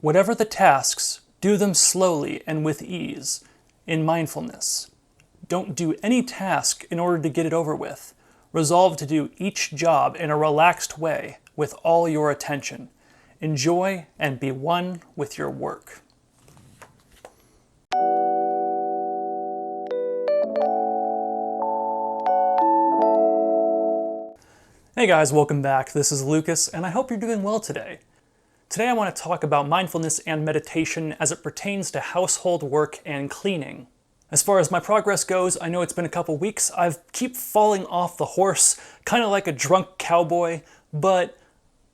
Whatever the tasks, do them slowly and with ease, in mindfulness. Don't do any task in order to get it over with. Resolve to do each job in a relaxed way with all your attention. Enjoy and be one with your work. Hey guys, welcome back. This is Lucas, and I hope you're doing well today. Today I want to talk about mindfulness and meditation as it pertains to household work and cleaning. As far as my progress goes, I know it's been a couple weeks. I keep falling off the horse, kind of like a drunk cowboy, but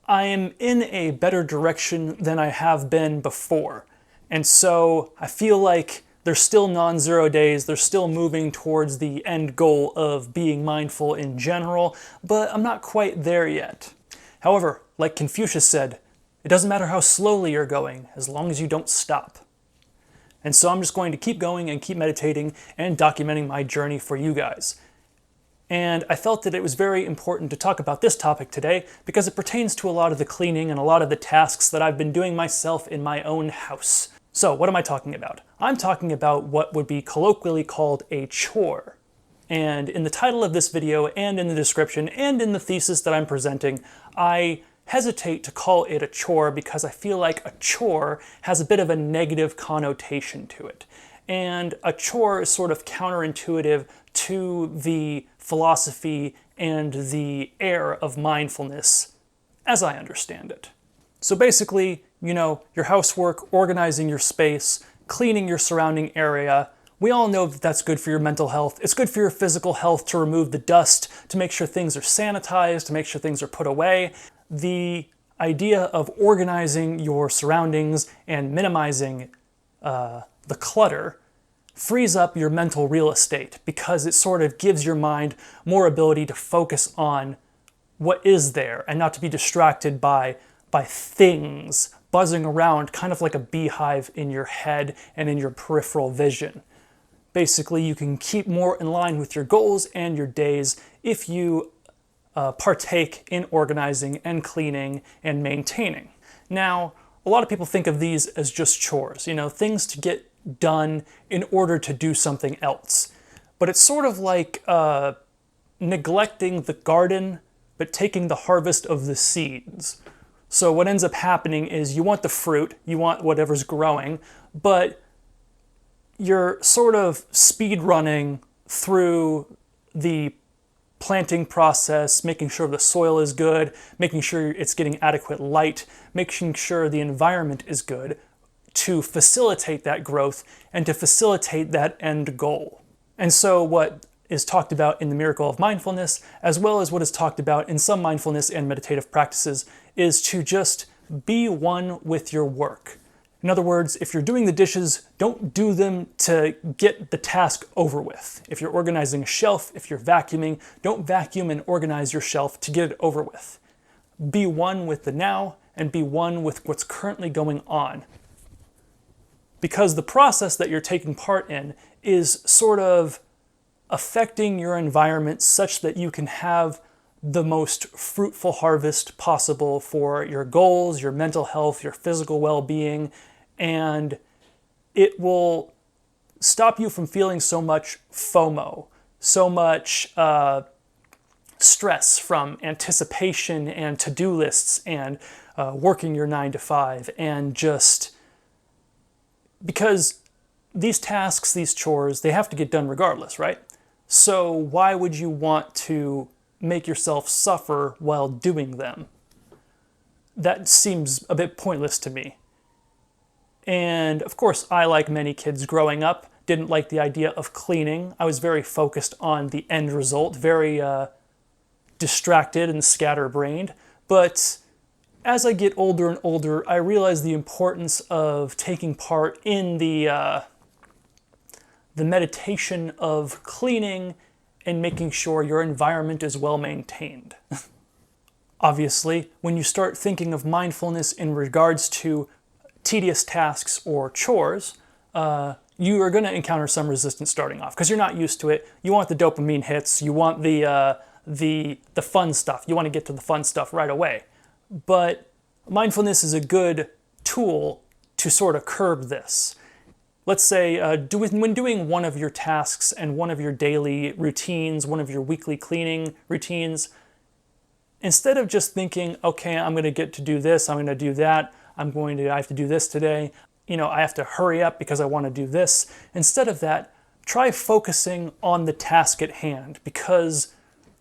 I am in a better direction than I have been before. And so I feel like there's still non-zero days, there's still moving towards the end goal of being mindful in general, but I'm not quite there yet. However, like Confucius said, it doesn't matter how slowly you're going, as long as you don't stop. And so I'm just going to keep going and keep meditating and documenting my journey for you guys. And I felt that it was very important to talk about this topic today because it pertains to a lot of the cleaning and a lot of the tasks that I've been doing myself in my own house. So what am I talking about? I'm talking about what would be colloquially called a chore. And in the title of this video and in the description and in the thesis that I'm presenting, I hesitate to call it a chore because I feel like a chore has a bit of a negative connotation to it. And a chore is sort of counterintuitive to the philosophy and the air of mindfulness as I understand it. So basically, your housework, organizing your space, cleaning your surrounding area, we all know that that's good for your mental health. It's good for your physical health to remove the dust, to make sure things are sanitized, to make sure things are put away. The idea of organizing your surroundings and minimizing the clutter frees up your mental real estate because it sort of gives your mind more ability to focus on what is there and not to be distracted by things buzzing around kind of like a beehive in your head and in your peripheral vision. Basically, you can keep more in line with your goals and your days if you partake in organizing and cleaning and maintaining. Now, a lot of people think of these as just chores, things to get done in order to do something else. But it's sort of like neglecting the garden, but taking the harvest of the seeds. So what ends up happening is you want the fruit, you want whatever's growing, but you're sort of speed running through the planting process, making sure the soil is good, making sure it's getting adequate light, making sure the environment is good to facilitate that growth and to facilitate that end goal. And so what is talked about in the Miracle of Mindfulness, as well as what is talked about in some mindfulness and meditative practices, is to just be one with your work. In other words, if you're doing the dishes, don't do them to get the task over with. If you're organizing a shelf, if you're vacuuming, don't vacuum and organize your shelf to get it over with. Be one with the now and be one with what's currently going on. Because the process that you're taking part in is sort of affecting your environment such that you can have the most fruitful harvest possible for your goals, your mental health, your physical well-being, and it will stop you from feeling so much FOMO, so much stress from anticipation and to-do lists and working your 9 to 5, and just because these tasks, these chores, they have to get done regardless, right? So why would you want to make yourself suffer while doing them? That seems a bit pointless to me. And of course, I, like many kids growing up, didn't like the idea of cleaning. I was very focused on the end result, very distracted and scatterbrained. But as I get older and older, I realize the importance of taking part in the meditation of cleaning and making sure your environment is well maintained. Obviously, when you start thinking of mindfulness in regards to tedious tasks or chores, you are going to encounter some resistance starting off because you're not used to it. You want the dopamine hits. You want the fun stuff. You want to get to the fun stuff right away. But mindfulness is a good tool to sort of curb this. Let's say when doing one of your tasks and one of your daily routines, one of your weekly cleaning routines, instead of just thinking, okay, I'm going to get to do this, I'm going to do that, I have to do this today, I have to hurry up because I want to do this. Instead of that, try focusing on the task at hand, because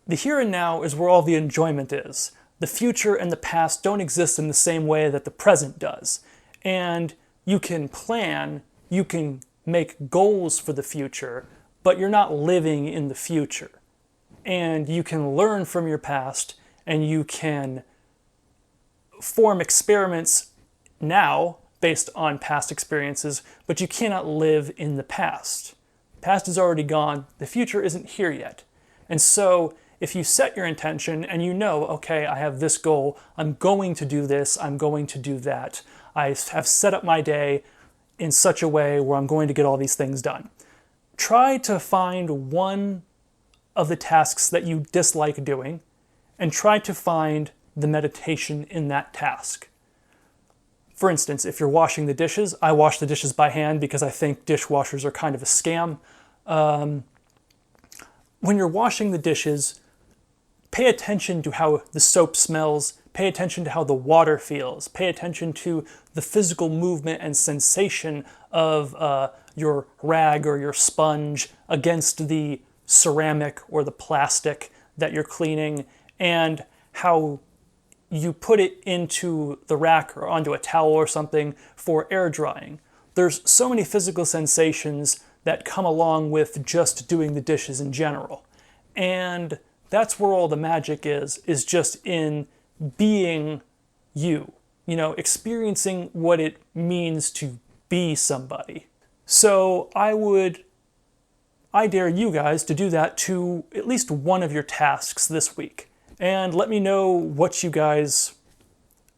the here and now is where all the enjoyment is. The future and the past don't exist in the same way that the present does. And you can plan, you can make goals for the future, but you're not living in the future. And you can learn from your past, and you can form experiments now based on past experiences, but you cannot live in the past. The past is already gone, the future isn't here yet. And so if you set your intention and you know, okay, I have this goal, I'm going to do this, I'm going to do that, I have set up my day in such a way where I'm going to get all these things done. Try to find one of the tasks that you dislike doing and try to find the meditation in that task. For instance, if you're washing the dishes, I wash the dishes by hand because I think dishwashers are kind of a scam. When you're washing the dishes, pay attention to how the soap smells, pay attention to how the water feels, pay attention to the physical movement and sensation of your rag or your sponge against the ceramic or the plastic that you're cleaning, and how you put it into the rack or onto a towel or something for air drying. There's so many physical sensations that come along with just doing the dishes in general. And that's where all the magic is just in being you, experiencing what it means to be somebody. So I dare you guys to do that to at least one of your tasks this week. And let me know what you guys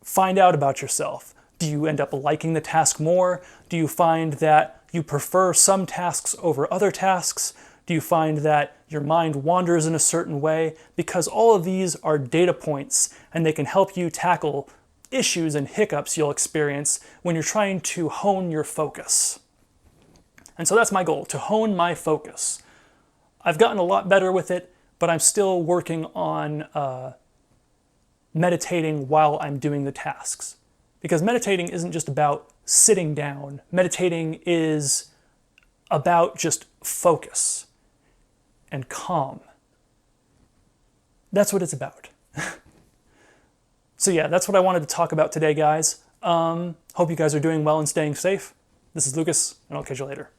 find out about yourself. Do you end up liking the task more? Do you find that you prefer some tasks over other tasks? Do you find that your mind wanders in a certain way? Because all of these are data points, and they can help you tackle issues and hiccups you'll experience when you're trying to hone your focus. And so that's my goal, to hone my focus. I've gotten a lot better with it, but I'm still working on meditating while I'm doing the tasks. Because meditating isn't just about sitting down. Meditating is about just focus and calm. That's what it's about. So yeah, that's what I wanted to talk about today, guys. Hope you guys are doing well and staying safe. This is Lucas, and I'll catch you later.